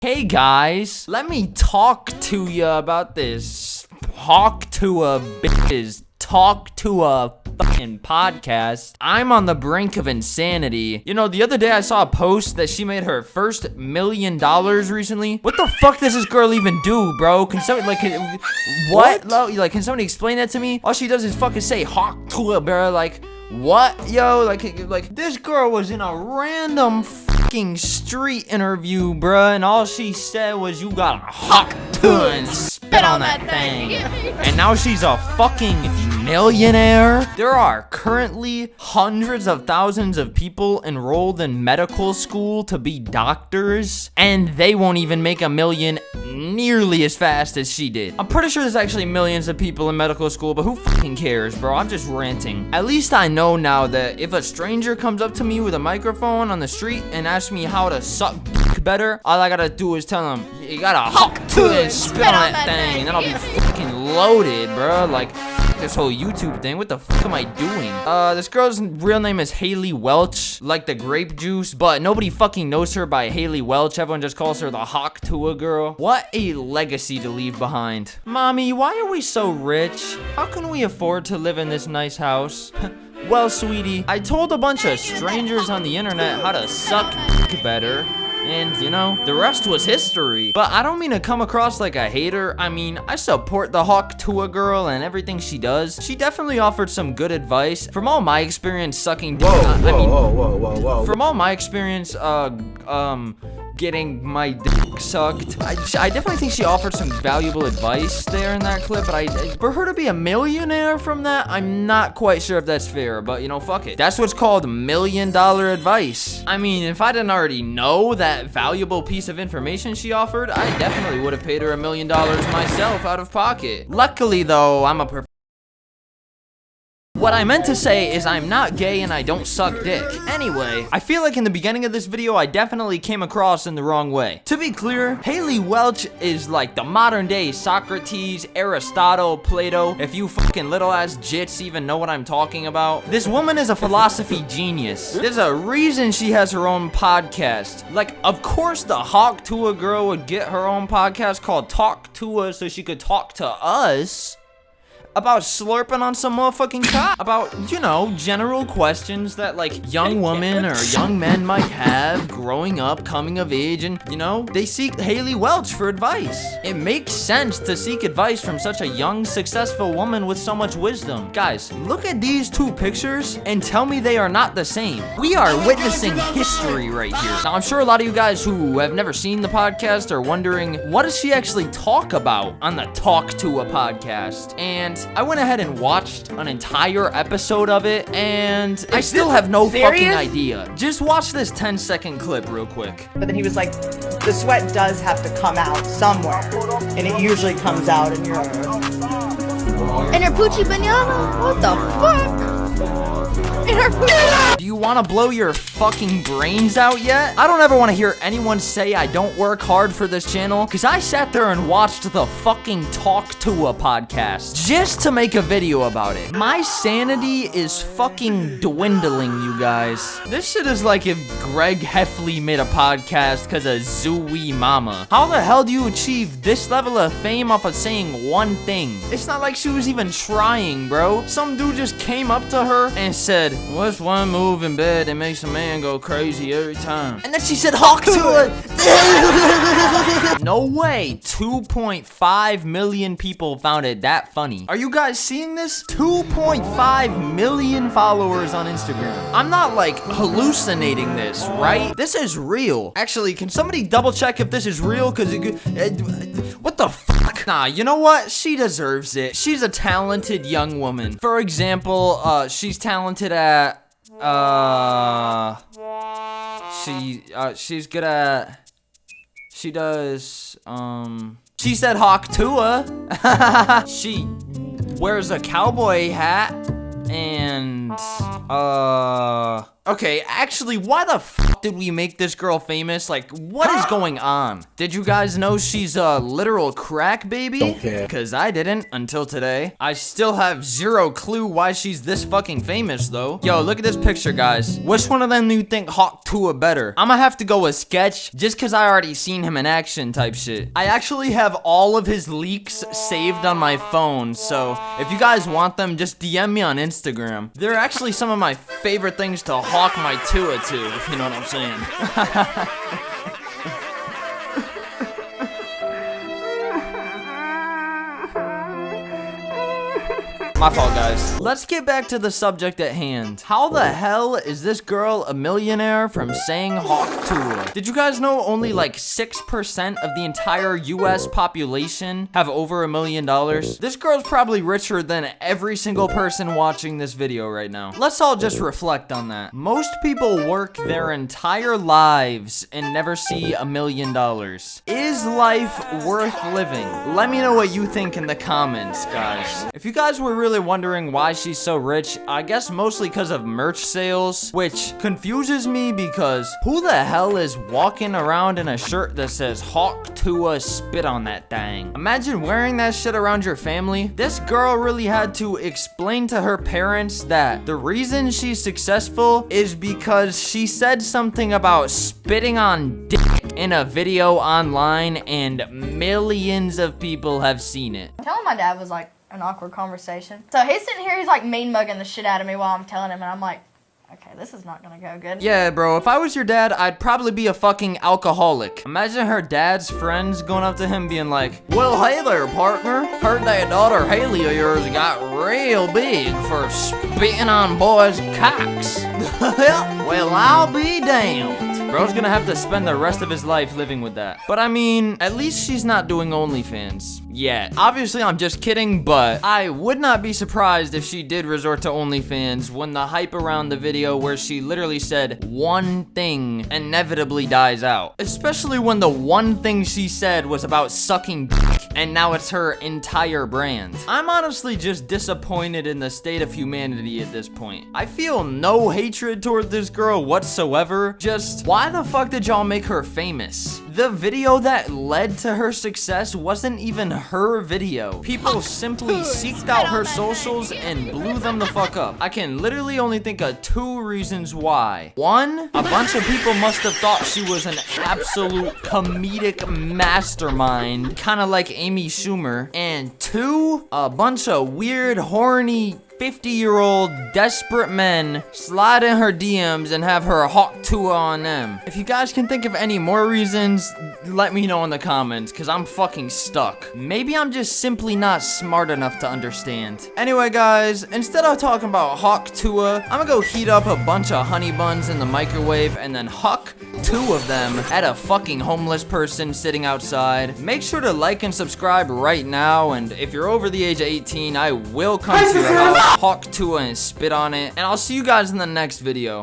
Hey guys, let me talk to you about this Talk Tuah bitches Talk Tuah fucking podcast. I'm on the brink of insanity. You know, the other day I saw a post that she made her first $1 million recently. What the fuck does this girl even do, bro? Can somebody, what? Like, can somebody explain that to me? All she does is fucking say Talk Tuah, bro. Like, what? Yo, like this girl was in a random fucking street interview, bruh, and all she said was, you gotta hawk to and spit on that thing. And now she's a fucking millionaire. There are currently hundreds of thousands of people enrolled in medical school to be doctors, and they won't even make $1 million nearly as fast as she did. I'm pretty sure there's actually millions of people in medical school, but who fucking cares, bro? I'm just ranting. At least I know now that if a stranger comes up to me with a microphone on the street and asks me how to suck dick better, all I gotta do is tell them, you gotta hop to it and spit on that thing, and then I'll be fucking loaded, bro. Like, this whole YouTube thing, what the fuck am I doing? This girl's real name is Haley Welch, like the grape juice, but nobody fucking knows her by Haley Welch. Everyone just calls her the Talk Tuah girl. What a legacy to leave behind. Mommy, why are we so rich? How can we afford to live in this nice house? Well, sweetie, I told a bunch of strangers on the internet how to suck dick better. And, you know, the rest was history. But I don't mean to come across like a hater. I mean, I support the Talk Tuah girl and everything she does. She definitely offered some good advice. From all my experience sucking dick, Whoa. From all my experience, getting my dick sucked, I definitely think she offered some valuable advice there in that clip, but for her to be a millionaire from that, I'm not quite sure if that's fair, but you know, fuck it. That's what's called $1 million advice. I mean, if I didn't already know that valuable piece of information she offered, I definitely would have paid her $1 million myself out of pocket. Luckily though, I'm a What I meant to say is I'm not gay and I don't suck dick. Anyway, I feel like in the beginning of this video, I definitely came across in the wrong way. To be clear, Haley Welch is like the modern day Socrates, Aristotle, Plato, if you fucking little ass jits even know what I'm talking about. This woman is a philosophy genius. There's a reason she has her own podcast. Like, of course the Talk Tuah girl would get her own podcast called Talk Tuah so she could talk to us about slurping on some motherfucking cock, about, you know, general questions that like young women or young men might have growing up, coming of age, and you know, they seek Haley Welch for advice. It makes sense to seek advice from such a young, successful woman with so much wisdom. Guys, look at these two pictures and tell me they are not the same. We are witnessing history right here. Now, I'm sure a lot of you guys who have never seen the podcast are wondering, what does she actually talk about on the Talk Tuah podcast? And I went ahead and watched an entire episode of it, and I still have no fucking idea. Just watch this 10-second clip real quick. But then he was like, the sweat does have to come out somewhere, and it usually comes out in your poochie banana? What the fuck? In her poochie. Do you want to blow your fucking brains out yet? I don't ever want to hear anyone say I don't work hard for this channel, because I sat there and watched the fucking Talk Tuah podcast just to make a video about it. My sanity is fucking dwindling, you guys. This shit is like if Greg Heffley made a podcast because of Zooey Mama. How the hell do you achieve this level of fame off of saying one thing? It's not like she was even trying, bro. Some dude just came up to her and said, what's one move in bed that makes a man go crazy every time? And then she said, Talk Tuah. No way. 2.5 million people found it that funny. Are you guys seeing this? 2.5 million followers on Instagram. I'm not like hallucinating this, right? This is real. Actually, can somebody double check if this is real? Cause what the fuck? Nah, you know what? She deserves it. She's a talented young woman. For example, she's talented at she's good at, she does, she said Talk Tuah. She wears a cowboy hat and, Okay, actually, why the fuck did we make this girl famous? Like, what is going on? Did you guys know she's a literal crack baby? Don't care. Cause I didn't until today. I still have zero clue why she's this fucking famous though. Yo, look at this picture, guys. Which one of them do you think Talk Tuah better? I'ma have to go with Sketch just cause I already seen him in action type shit. I actually have all of his leaks saved on my phone, so if you guys want them, just DM me on Instagram. They're actually some of my favorite things to hawk my Tuah to, if you know what I'm saying. My fault, guys. Let's get back to the subject at hand. How the hell is this girl a millionaire from saying Talk Tuah? Did you guys know only like 6% of the entire US population have over $1 million? This girl's probably richer than every single person watching this video right now. Let's all just reflect on that. Most people work their entire lives and never see $1 million. Is life worth living? Let me know what you think in the comments, guys. If you guys were really wondering why she's so rich, I guess mostly because of merch sales, which confuses me because who the hell is walking around in a shirt that says Talk Tuah, spit on that thing? Imagine wearing that shit around your family. This girl really had to explain to her parents that the reason she's successful is because she said something about spitting on dick in a video online and millions of people have seen it. Telling my dad was like an awkward conversation. So he's sitting here, he's like mean mugging the shit out of me while I'm telling him, and I'm like, okay, this is not gonna go good. Yeah, bro, if I was your dad, I'd probably be a fucking alcoholic. Imagine her dad's friends going up to him being like, well, hey there, partner. Heard that daughter Haley of yours got real big for spitting on boys' cocks. Well, I'll be damned. Bro's gonna have to spend the rest of his life living with that. But I mean, at least she's not doing OnlyFans yet. Obviously, I'm just kidding, but I would not be surprised if she did resort to OnlyFans when the hype around the video where she literally said one thing inevitably dies out. Especially when the one thing she said was about sucking dick, and now it's her entire brand. I'm honestly just disappointed in the state of humanity at this point. I feel no hatred toward this girl whatsoever, just why the fuck did y'all make her famous? The video that led to her success wasn't even her video. People simply seeked out her socials and blew them the fuck up. I can literally only think of 2 reasons why. 1, a bunch of people must have thought she was an absolute comedic mastermind, kind of like Amy Schumer. And 2, a bunch of weird, horny 50-year-old desperate men slide in her DMs and have her Talk Tuah on them. If you guys can think of any more reasons, let me know in the comments, because I'm fucking stuck. Maybe I'm just simply not smart enough to understand. Anyway, guys, instead of talking about Talk Tuah, I'm gonna go heat up a bunch of honey buns in the microwave and then huck 2 of them at a fucking homeless person sitting outside. Make sure to like and subscribe right now, and if you're over the age of 18, I will come to your house, Talk Tuah, and spit on it. And I'll see you guys in the next video.